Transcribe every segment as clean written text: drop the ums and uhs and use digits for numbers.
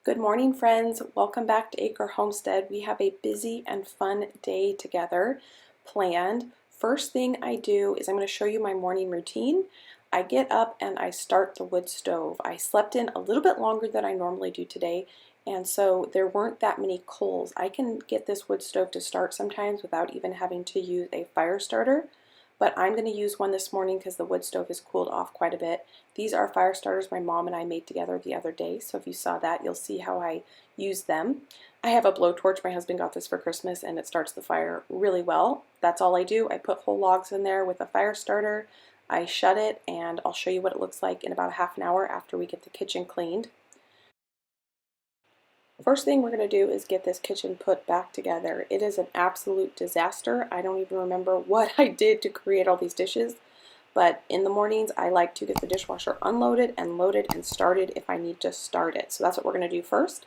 Good morning, friends. Welcome back to Acre Homestead. We have a busy and fun day together planned. First thing I do is I'm going to show you my morning routine. I get up and I start the wood stove. I slept in a little bit longer than I normally do today, and so there weren't that many coals. I can get this wood stove to start sometimes without even having to use a fire starter. But I'm going to use one this morning because the wood stove has cooled off quite a bit. These are fire starters my mom and I made together the other day, so if you saw that, you'll see how I use them. I have a blowtorch. My husband got this for Christmas, and it starts the fire really well. That's all I do. I put whole logs in there with a fire starter. I shut it, and I'll show you what it looks like in about a half an hour after we get the kitchen cleaned. First thing we're going to do is get this kitchen put back together. It is an absolute disaster. I don't even remember what I did to create all these dishes, but in the mornings I like to get the dishwasher unloaded and loaded and started if I need to start it. So that's what we're going to do first.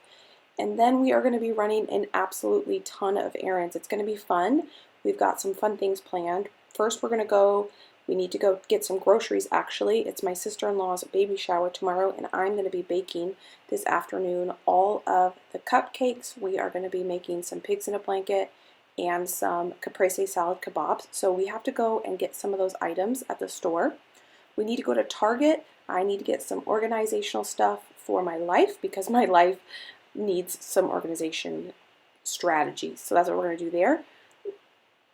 And then we are going to be running an absolutely ton of errands. It's going to be fun. We've got some fun things planned. First we need to go get some groceries actually. It's my sister-in-law's baby shower tomorrow, and I'm going to be baking this afternoon all of the cupcakes. We are going to be making some pigs in a blanket and some caprese salad kebabs. So we have to go and get some of those items at the store. We need to go to Target. I need to get some organizational stuff for my life because my life needs some organization strategies. So that's what we're going to do there.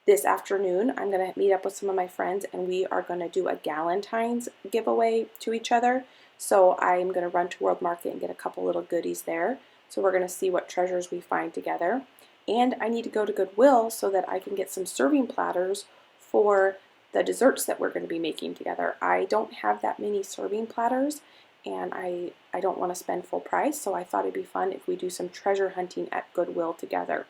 This afternoon, I'm going to meet up with some of my friends, and we are going to do a Galentine's giveaway to each other. So I'm going to run to World Market and get a couple little goodies there. So we're going to see what treasures we find together. And I need to go to Goodwill so that I can get some serving platters for the desserts that we're going to be making together. I don't have that many serving platters, and I don't want to spend full price, so I thought it'd be fun if we do some treasure hunting at Goodwill together.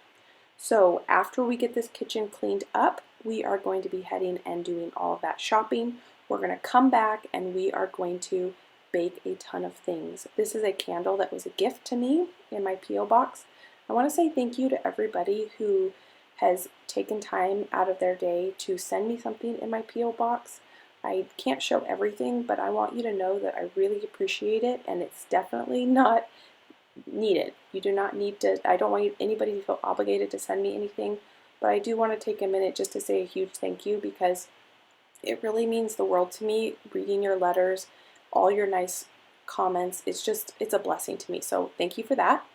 So after we get this kitchen cleaned up, we are going to be heading and doing all of that shopping. We're going to come back and we are going to bake a ton of things. This is a candle that was a gift to me in my P.O. box. I want to say thank you to everybody who has taken time out of their day to send me something in my P.O. box. I can't show everything, but I want you to know that I really appreciate it, and it's definitely not needed. You do not need to, I don't want anybody to feel obligated to send me anything, but I do want to take a minute just to say a huge thank you because it really means the world to me, reading your letters, all your nice comments. It's a blessing to me, so thank you for that.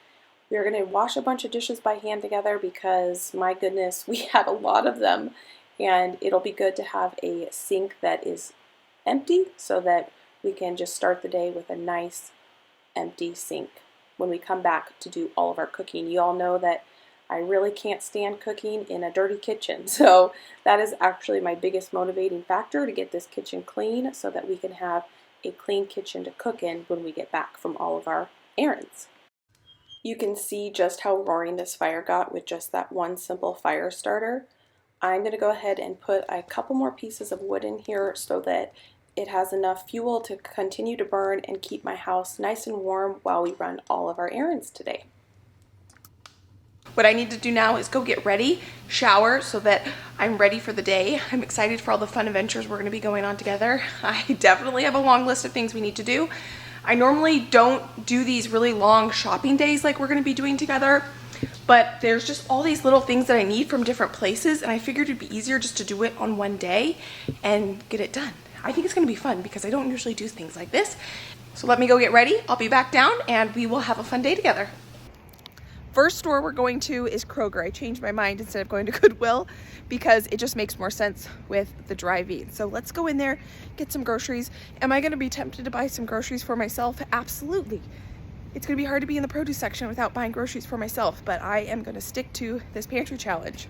We are going to wash a bunch of dishes by hand together because, my goodness, we had a lot of them, and it'll be good to have a sink that is empty so that we can just start the day with a nice empty sink when we come back to do all of our cooking. You all know that I really can't stand cooking in a dirty kitchen, so that is actually my biggest motivating factor, to get this kitchen clean so that we can have a clean kitchen to cook in when we get back from all of our errands. You can see just how roaring this fire got with just that one simple fire starter. I'm going to go ahead and put a couple more pieces of wood in here so that it has enough fuel to continue to burn and keep my house nice and warm while we run all of our errands today. What I need to do now is go get ready, shower, so that I'm ready for the day. I'm excited for all the fun adventures we're going to be going on together. I definitely have a long list of things we need to do. I normally don't do these really long shopping days like we're going to be doing together, but there's just all these little things that I need from different places, and I figured it'd be easier just to do it on one day and get it done. I think it's going to be fun because I don't usually do things like this. So let me go get ready. I'll be back down and we will have a fun day together. First store we're going to is Kroger. I changed my mind instead of going to Goodwill because it just makes more sense with the drive-in. So let's go in there, get some groceries. Am I going to be tempted to buy some groceries for myself? Absolutely. It's going to be hard to be in the produce section without buying groceries for myself, but I am going to stick to this pantry challenge.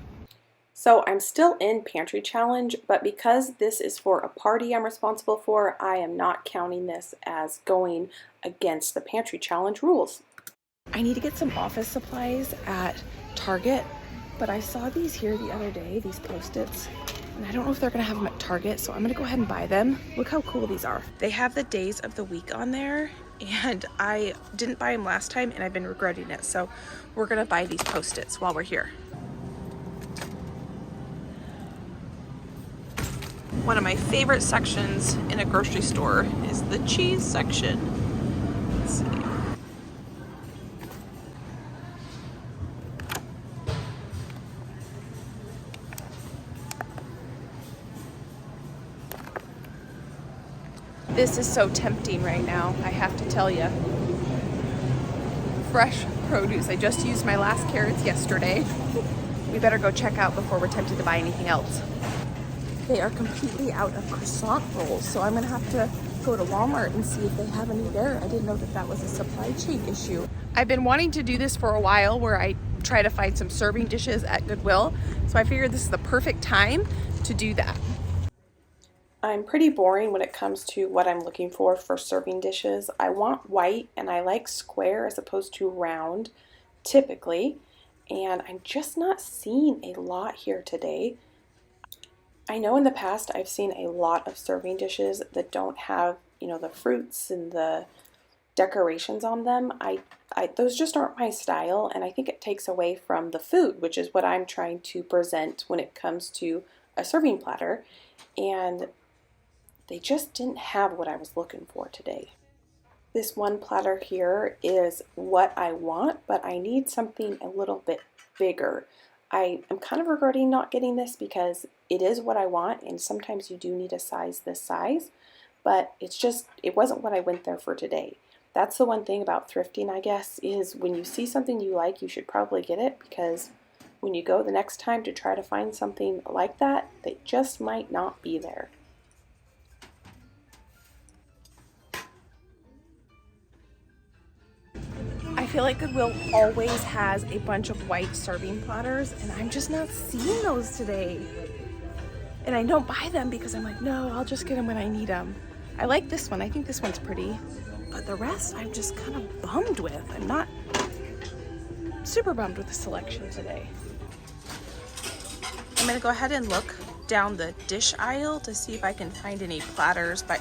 So I'm still in pantry challenge, but because this is for a party I'm responsible for, I am not counting this as going against the pantry challenge rules. I need to get some office supplies at Target, but I saw these here the other day, these Post-its, and I don't know if they're gonna have them at Target, so I'm gonna go ahead and buy them. Look how cool these are. They have the days of the week on there, and I didn't buy them last time and I've been regretting it, so we're gonna buy these Post-its while we're here. One of my favorite sections in a grocery store is the cheese section. Let's see. This is so tempting right now, I have to tell you. Fresh produce. I just used my last carrots yesterday. We better go check out before we're tempted to buy anything else. They are completely out of croissant rolls, so I'm gonna have to go to Walmart and see if they have any there. I didn't know that that was a supply chain issue. I've been wanting to do this for a while, where I try to find some serving dishes at Goodwill, so I figured this is the perfect time to do that. I'm pretty boring when it comes to what I'm looking for serving dishes. I want white, and I like square as opposed to round, typically, and I'm just not seeing a lot here today. I know in the past I've seen a lot of serving dishes that don't have, the fruits and the decorations on them. Those just aren't my style, and I think it takes away from the food, which is what I'm trying to present when it comes to a serving platter, and they just didn't have what I was looking for today. This one platter here is what I want, but I need something a little bit bigger. I am kind of regretting not getting this because it is what I want, and sometimes you do need a size this size, but it wasn't what I went there for today. That's the one thing about thrifting, I guess, is when you see something you like, you should probably get it, because when you go the next time to try to find something like that, they just might not be there. I feel like Goodwill always has a bunch of white serving platters, and I'm just not seeing those today. And I don't buy them because I'm like, no, I'll just get them when I need them. I like this one. I think this one's pretty. But the rest I'm just kind of bummed with. I'm not super bummed with the selection today. I'm going to go ahead and look down the dish aisle to see if I can find any platters by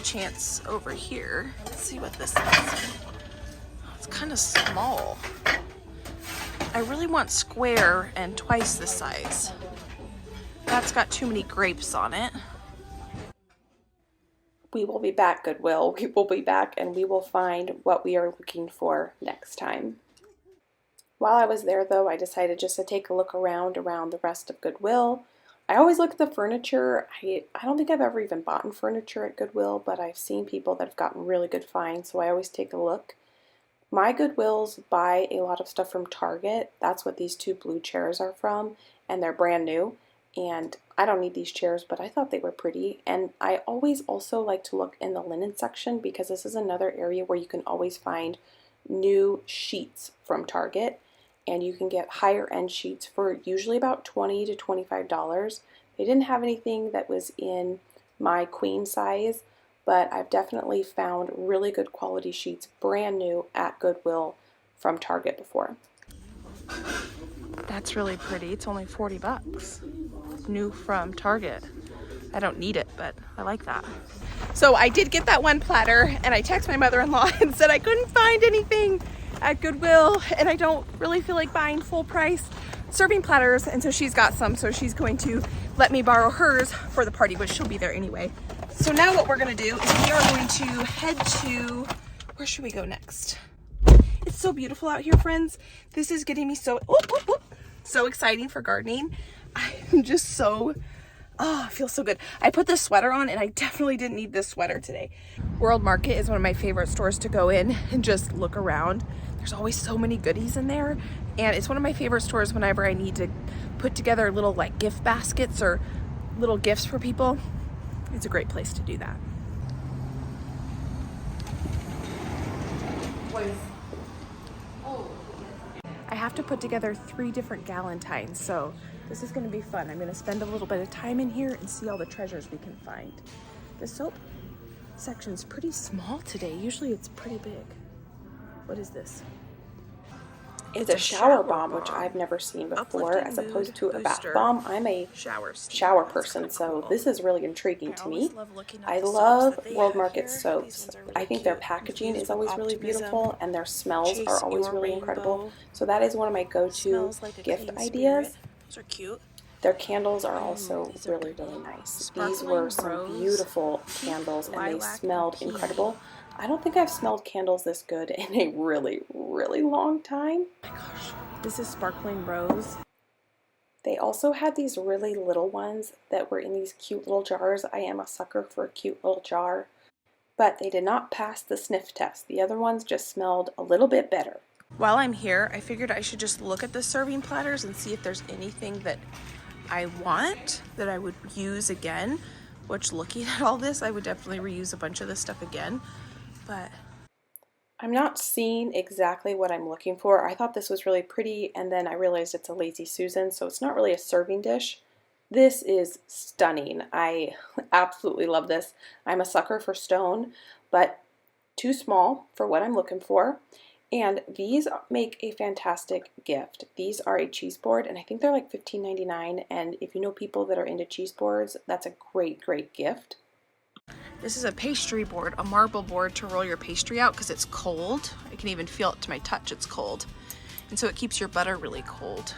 chance over here. Let's see what this is. It's kind of small. I really want square and twice the size. That's got too many grapes on it. We will be back, Goodwill. We will be back, and we will find what we are looking for next time. While I was there, though, I decided just to take a look around the rest of Goodwill. I always look at the furniture. I don't think I've ever even bought furniture at Goodwill, but I've seen people that have gotten really good finds, so I always take a look. My Goodwills buy a lot of stuff from Target. That's what these two blue chairs are from, and they're brand new. And I don't need these chairs, but I thought they were pretty. And I always also like to look in the linen section, because this is another area where you can always find new sheets from Target. And you can get higher end sheets for usually about $20 to $25. They didn't have anything that was in my queen size, but I've definitely found really good quality sheets brand new at Goodwill from Target before. That's really pretty. It's only 40 bucks. New from Target. I don't need it, but I like that. So I did get that one platter, and I texted my mother-in-law and said I couldn't find anything at Goodwill, and I don't really feel like buying full price serving platters, and so she's got some, so she's going to let me borrow hers for the party, which she'll be there anyway. So now what we're gonna do is we are going to head to, where should we go next? It's so beautiful out here, friends. This is getting me so exciting for gardening. I'm just so, it feels so good. I put this sweater on, and I definitely didn't need this sweater today. World Market is one of my favorite stores to go in and just look around. There's always so many goodies in there, and it's one of my favorite stores whenever I need to put together little like gift baskets or little gifts for people. It's a great place to do that. I have to put together 3 different galantines, so this is going to be fun. I'm going to spend a little bit of time in here and see all the treasures we can find. The soap section's pretty small today. Usually it's pretty big. What is this? It's a shower bomb, which I've never seen before, as opposed to a bath bomb. I'm a shower person, so this is really intriguing to me. I love World Market soaps. I think their packaging is always really beautiful, and their smells are always really incredible. So that is one of my go-to gift ideas. Those are cute. Their candles are also really, really nice. These were some beautiful candles, and they smelled incredible. I don't think I've smelled candles this good in a really, really long time. Oh my gosh. This is sparkling rose. They also had these really little ones that were in these cute little jars. I am a sucker for a cute little jar, but they did not pass the sniff test. The other ones just smelled a little bit better. While I'm here, I figured I should just look at the serving platters and see if there's anything that I want that I would use again, which looking at all this, I would definitely reuse a bunch of this stuff again, but I'm not seeing exactly what I'm looking for. I thought this was really pretty, and then I realized it's a Lazy Susan, so it's not really a serving dish. This is stunning. I absolutely love this. I'm a sucker for stone, but too small for what I'm looking for. And these make a fantastic gift. These are a cheese board, and I think they're like $15.99. And if you know people that are into cheese boards, that's a great, great gift. This is a pastry board, a marble board to roll your pastry out because it's cold. I can even feel it to my touch, it's cold. And so it keeps your butter really cold.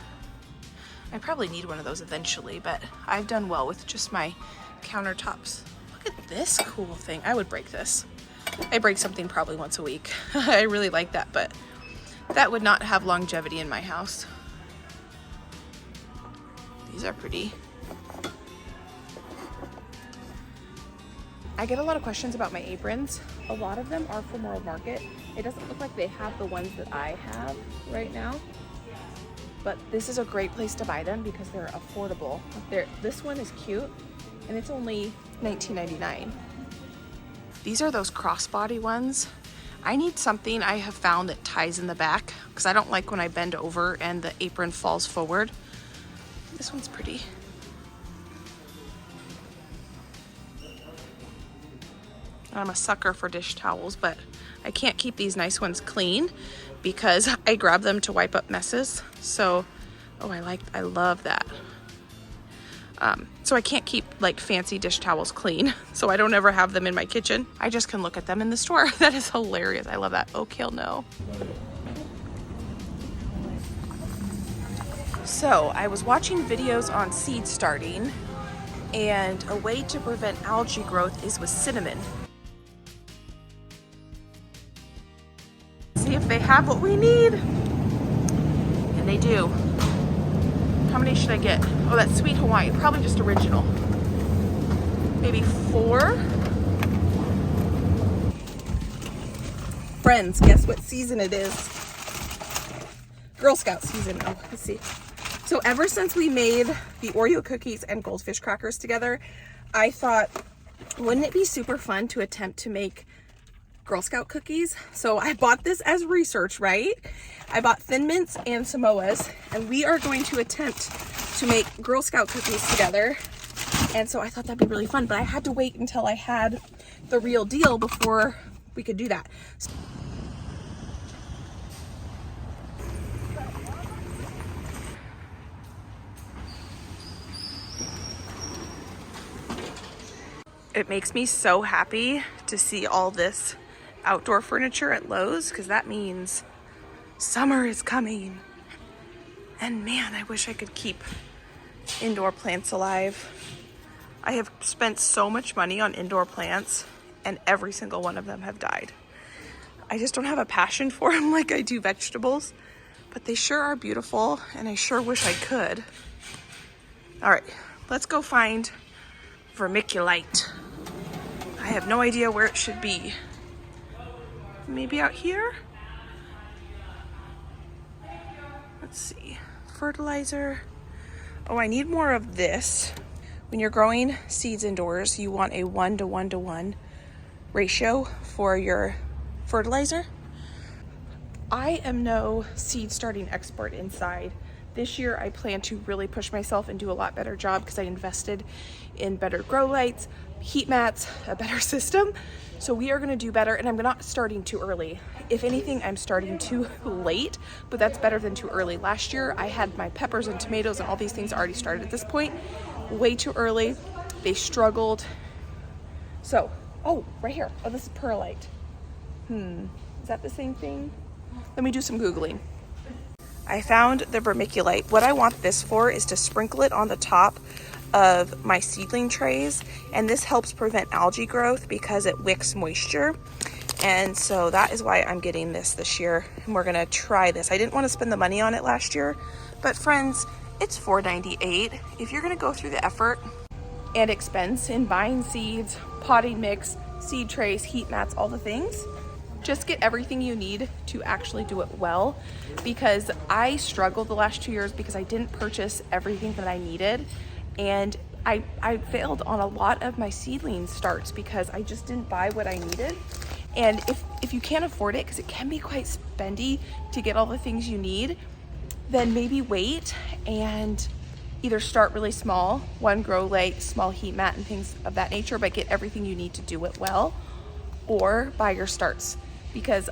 I probably need one of those eventually, but I've done well with just my countertops. Look at this cool thing. I would break this. I break something probably once a week. I really like that, but that would not have longevity in my house. These are pretty. I get a lot of questions about my aprons. A lot of them are from World Market. It doesn't look like they have the ones that I have right now, but this is a great place to buy them because they're affordable. This one is cute, and it's only $19.99. These are those crossbody ones. I need something I have found that ties in the back because I don't like when I bend over and the apron falls forward. This one's pretty. I'm a sucker for dish towels, but I can't keep these nice ones clean because I grab them to wipe up messes. So, oh, I love that. So I can't keep like fancy dish towels clean, so I don't ever have them in my kitchen. I just can look at them in the store. That is hilarious. I love that. Oh, kale, no. So I was watching videos on seed starting, and a way to prevent algae growth is with cinnamon. See if they have what we need. And they do. How many should I get? Oh, that's Sweet Hawaiian, probably just original. Maybe 4. Friends, guess what season it is? Girl Scout season. Oh, let's see. So ever since we made the Oreo cookies and goldfish crackers together, I thought, wouldn't it be super fun to attempt to make Girl Scout cookies? So I bought this as research, right? I bought Thin Mints and Samoas, and we are going to attempt to make Girl Scout cookies together. And so I thought that'd be really fun, but I had to wait until I had the real deal before we could do that. It makes me so happy to see all this outdoor furniture at Lowe's because that means summer is coming. And man, I wish I could keep indoor plants alive. I have spent so much money on indoor plants and every single one of them have died. I just don't have a passion for them like I do vegetables, but they sure are beautiful and I sure wish I could. All right, let's go find vermiculite. I have no idea where it should be. Maybe out here? Let's see. Fertilizer. Oh, I need more of this. When you're growing seeds indoors, you want a 1-to-1-to-1 ratio for your fertilizer. I am no seed starting expert inside. This year I plan to really push myself and do a lot better job because I invested in better grow lights, heat mats, a better system. So we are gonna do better, and I'm not starting too early. If anything, I'm starting too late, but that's better than too early. Last year I had my peppers and tomatoes and all these things already started at this point. Way too early. They struggled. So, oh, right here. Oh, this is perlite. Is that the same thing? Let me do some Googling. I found the vermiculite. What I want this for is to sprinkle it on the top of my seedling trays, and this helps prevent algae growth because it wicks moisture. And so that is why I'm getting this year, and we're gonna try this. I didn't want to spend the money on it last year, but friends, It's $4.98. If you're gonna go through the effort and expense in buying seeds, potting mix, seed trays, heat mats, all the things, just get everything you need to actually do it well, because I struggled the last 2 years because I didn't purchase everything that I needed, and I failed on a lot of my seedling starts because I just didn't buy what I needed. And if you can't afford it, because it can be quite spendy to get all the things you need, then maybe wait and either start really small, one grow light, small heat mat and things of that nature, but get everything you need to do it well, or buy your starts. Because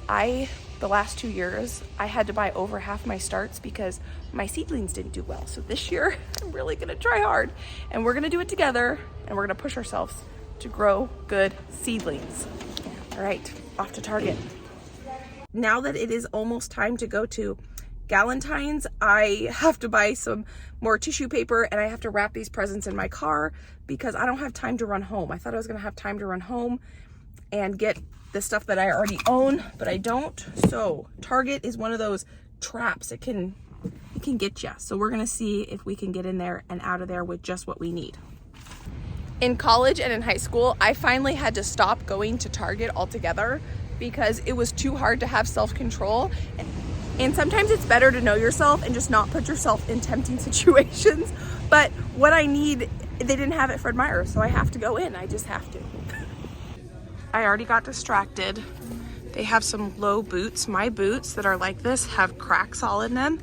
the last 2 years, I had to buy over half my starts because my seedlings didn't do well. So this year, I'm really gonna try hard, and we're gonna do it together, and we're gonna push ourselves to grow good seedlings. All right, off to Target. Now that it is almost time to go to Galentine's, I have to buy some more tissue paper, and I have to wrap these presents in my car because I don't have time to run home. I thought I was gonna have time to run home and get the stuff that I already own, but I don't. So Target is one of those traps. It can get you. So we're gonna see if we can get in there and out of there with just what we need. In college and in high school, I finally had to stop going to Target altogether because it was too hard to have self-control. And sometimes it's better to know yourself and just not put yourself in tempting situations. But what I need, they didn't have at Fred Meyer, so I have to go in. I just have to. I already got distracted. They have some low boots. My boots that are like this have cracks all in them.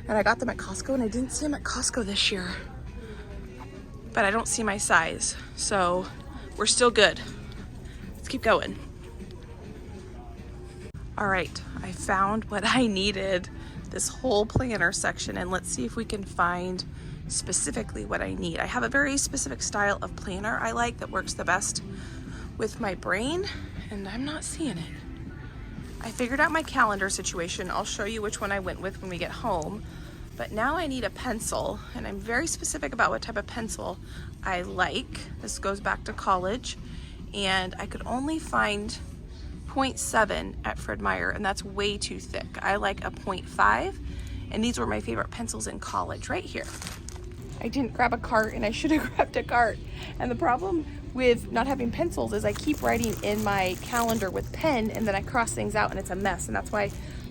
And I got them at Costco, and I didn't see them at Costco this year. But I don't see my size, so we're still good. Let's keep going. All right, I found what I needed, this whole planner section, and let's see if we can find specifically what I need. I have a very specific style of planner I like that works the best with my brain, and I'm not seeing it. I figured out my calendar situation. I'll show you which one I went with when we get home. But now I need a pencil, and I'm very specific about what type of pencil I like. This goes back to college, and I could only find 0.7 at Fred Meyer, and that's way too thick. I like a 0.5, and these were my favorite pencils in college, right here. I didn't grab a cart, and I should have grabbed a cart. And the problem with not having pencils is I keep writing in my calendar with pen, and then I cross things out and it's a mess. And that's why,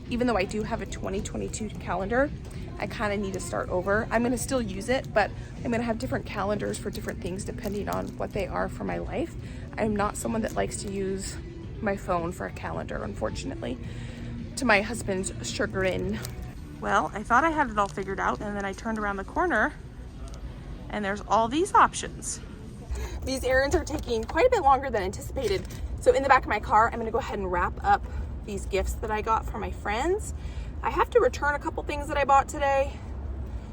even though I do have a 2022 calendar, I kind of need to start over. I'm gonna still use it, but I'm gonna have different calendars for different things depending on what they are for my life. I'm not someone that likes to use my phone for a calendar, unfortunately, to my husband's chagrin. Well, I thought I had it all figured out, and then I turned around the corner and there's all these options. These errands are taking quite a bit longer than anticipated. So in the back of my car, I'm gonna go ahead and wrap up these gifts that I got from my friends. I have to return a couple things that I bought today,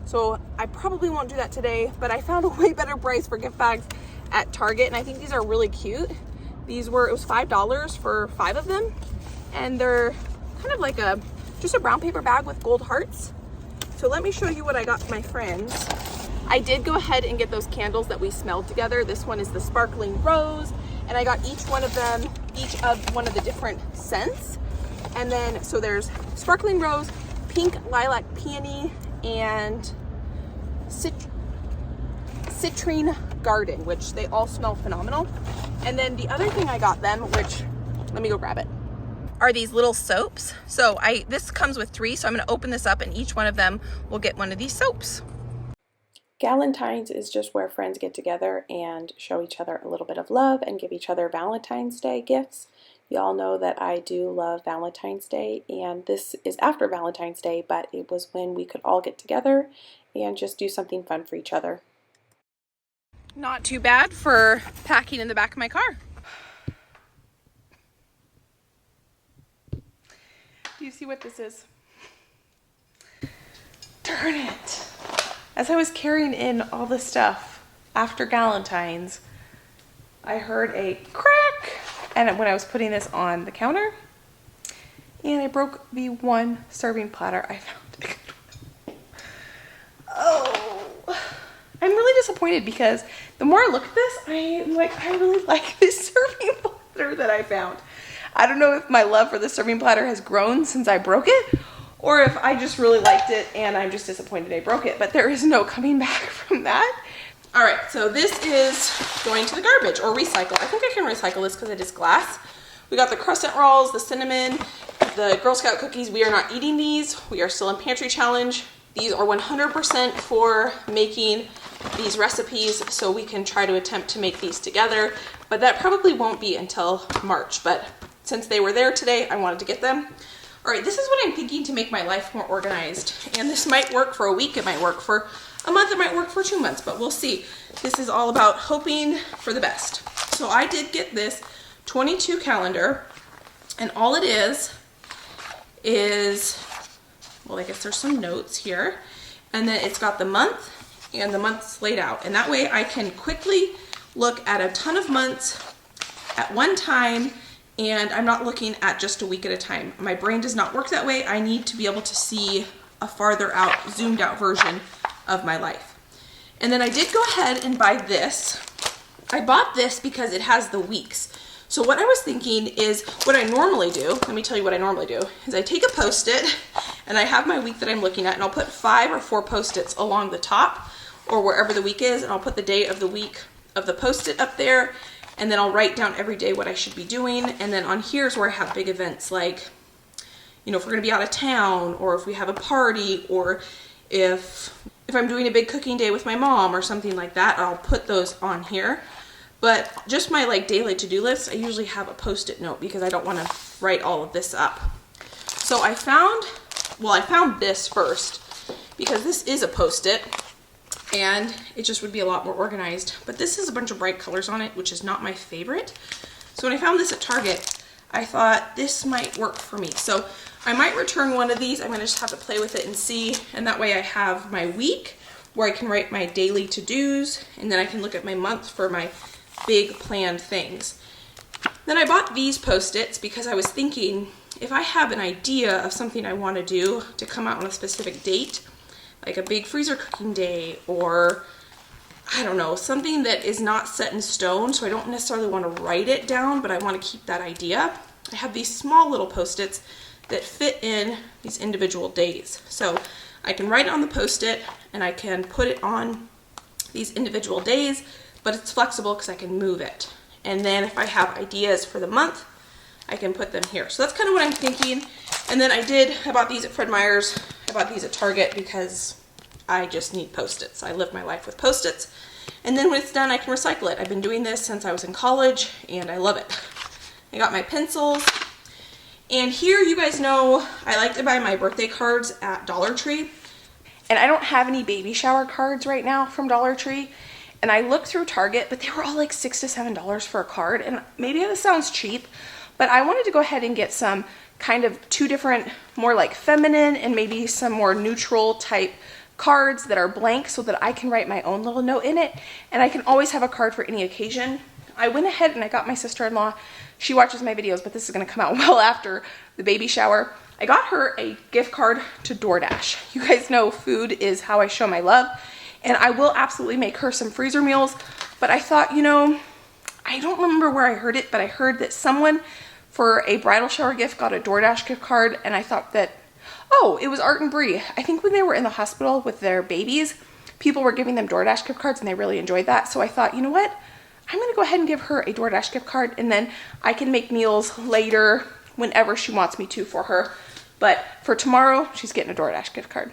so I probably won't do that today, but I found a way better price for gift bags at Target, and I think these are really cute. It was $5 for 5 of them, and they're kind of like just a brown paper bag with gold hearts. So let me show you what I got for my friends. I did go ahead and get those candles that we smelled together. This one is the sparkling rose, and I got each one of one of the different scents. And then, so there's sparkling rose, pink lilac peony, and citrine garden, which they all smell phenomenal. And then the other thing I got them, which, let me go grab it, are these little soaps. So this comes with 3, so I'm gonna open this up and each one of them will get one of these soaps. Galentine's is just where friends get together and show each other a little bit of love and give each other Valentine's Day gifts. You all know that I do love Valentine's Day, and this is after Valentine's Day, but it was when we could all get together and just do something fun for each other. Not too bad for packing in the back of my car. Do you see what this is? Darn it. As I was carrying in all the stuff after Galentine's, I heard a crack, and when I was putting this on the counter, and I broke the one serving platter I found. Oh, I'm really disappointed because the more I look at this, I'm like, I really like this serving platter that I found. I don't know if my love for the serving platter has grown since I broke it, or if I just really liked it and I'm just disappointed I broke it, but there is no coming back from that. All right, so this is going to the garbage or recycle. I think I can recycle this because it is glass. We got the crescent rolls, the cinnamon, the Girl Scout cookies. We are not eating these. We are still in pantry challenge. These are 100% for making these recipes, so we can try to attempt to make these together, but that probably won't be until March. But since they were there today, I wanted to get them. All right, this is what I'm thinking to make my life more organized. And this might work for a week, it might work for a month, it might work for 2 months, but we'll see. This is all about hoping for the best. So I did get this 22 calendar, and all it is, well, I guess there's some notes here, and then it's got the month and the months laid out. And that way I can quickly look at a ton of months at one time, and I'm not looking at just a week at a time. My brain does not work that way. I need to be able to see a farther out, zoomed out version of my life. And then I did go ahead and buy this. I bought this because it has the weeks. So what I was thinking is, what I normally do, let me tell you what I normally do, is I take a Post-it and I have my week that I'm looking at, and I'll put 5 or 4 Post-its along the top or wherever the week is, and I'll put the day of the week of the Post-it up there, and then I'll write down every day what I should be doing. And then on here's where I have big events, like, you know, if we're gonna be out of town, or if we have a party, or if I'm doing a big cooking day with my mom or something like that, I'll put those on here. But just my like daily to-do list, I usually have a Post-it note because I don't want to write all of this up. So I found this first because this is a Post-it and it just would be a lot more organized. But this has a bunch of bright colors on it, which is not my favorite. So when I found this at Target, I thought this might work for me. So I might return one of these. I'm going to just have to play with it and see. And that way I have my week where I can write my daily to-dos, and then I can look at my month for my big planned things. Then I bought these Post-its because I was thinking, if I have an idea of something I want to do to come out on a specific date, like a big freezer cooking day, or I don't know, something that is not set in stone, so I don't necessarily want to write it down, but I want to keep that idea. I have these small little Post-its that fit in these individual days. So I can write it on the Post-it and I can put it on these individual days, but it's flexible because I can move it. And then if I have ideas for the month, I can put them here. So that's kind of what I'm thinking. And then I bought these at Fred Meyer's. I bought these at Target because I just need Post-its. I live my life with Post-its. And then when it's done, I can recycle it. I've been doing this since I was in college and I love it. I got my pencils. And here, you guys know, I like to buy my birthday cards at Dollar Tree. And I don't have any baby shower cards right now from Dollar Tree. And I looked through Target, but they were all like $6 to $7 for a card. And maybe this sounds cheap, but I wanted to go ahead and get some kind of 2 different, more like feminine and maybe some more neutral type cards that are blank so that I can write my own little note in it. And I can always have a card for any occasion. I went ahead and I got my sister-in-law. She watches my videos, but this is going to come out well after the baby shower. I got her a gift card to DoorDash. You guys know food is how I show my love. And I will absolutely make her some freezer meals. But I thought, you know, I don't remember where I heard it, but I heard that someone for a bridal shower gift got a DoorDash gift card. And I thought that, oh, it was Art and Bree. I think when they were in the hospital with their babies, people were giving them DoorDash gift cards and they really enjoyed that. So I thought, you know what? I'm going to go ahead and give her a DoorDash gift card, and then I can make meals later whenever she wants me to for her. But for tomorrow, she's getting a DoorDash gift card.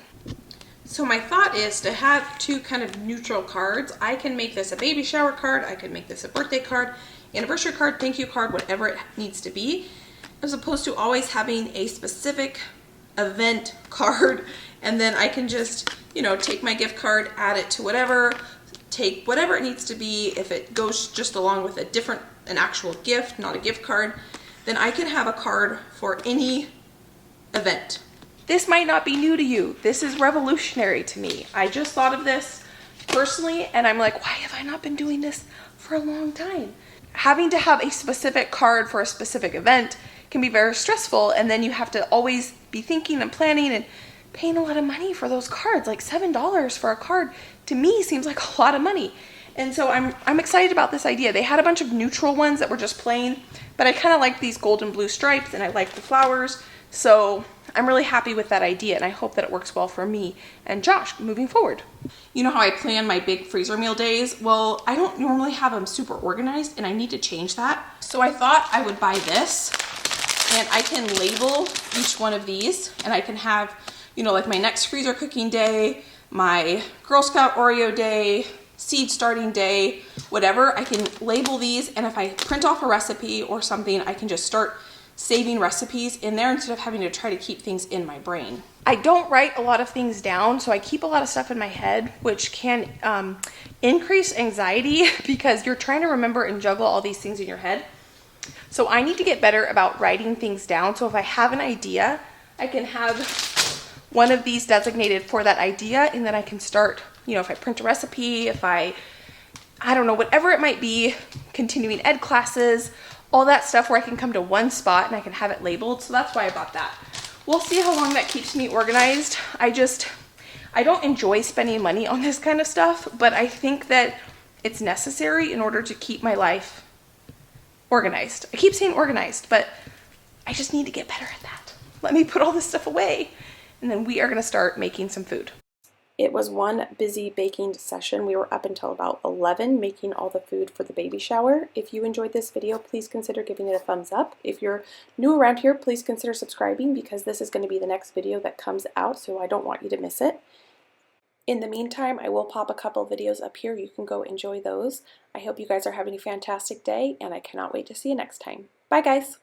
So my thought is to have 2 kind of neutral cards. I can make this a baby shower card, I can make this a birthday card, anniversary card, thank you card, whatever it needs to be, as opposed to always having a specific event card, and then I can just, you know, take my gift card, add it to whatever, take whatever it needs to be. If it goes just along with an actual gift, not a gift card, then I can have a card for any event. This might not be new to you. This is revolutionary to me. I just thought of this personally, and I'm like, why have I not been doing this for a long time? Having to have a specific card for a specific event can be very stressful, and then you have to always be thinking and planning and paying a lot of money for those cards. Like $7 for a card to me seems like a lot of money. And so I'm excited about this idea. They had a bunch of neutral ones that were just plain, but I kind of like these gold and blue stripes, and I like the flowers. So I'm really happy with that idea, and I hope that it works well for me and Josh moving forward. You know how I plan my big freezer meal days? Well, I don't normally have them super organized, and I need to change that. So I thought I would buy this, and I can label each one of these, and I can have, you know, like my next freezer cooking day, my Girl Scout Oreo day, seed starting day, whatever. I can label these, and if I print off a recipe or something, I can just start saving recipes in there instead of having to try to keep things in my brain. I don't write a lot of things down, so I keep a lot of stuff in my head, which can increase anxiety because you're trying to remember and juggle all these things in your head. So I need to get better about writing things down. So if I have an idea, I can have one of these designated for that idea, and then I can start, you know, if I print a recipe, if I don't know, whatever it might be, continuing ed classes, all that stuff where I can come to one spot and I can have it labeled. So that's why I bought that. We'll see how long that keeps me organized. I don't enjoy spending money on this kind of stuff, but I think that it's necessary in order to keep my life organized. I keep saying organized, but I just need to get better at that. Let me put all this stuff away, and then we are going to start making some food. It was one busy baking session. We were up until about 11 making all the food for the baby shower. If you enjoyed this video, please consider giving it a thumbs up. If you're new around here, please consider subscribing because this is going to be the next video that comes out, so I don't want you to miss it. In the meantime, I will pop a couple videos up here. You can go enjoy those. I hope you guys are having a fantastic day, and I cannot wait to see you next time. Bye, guys.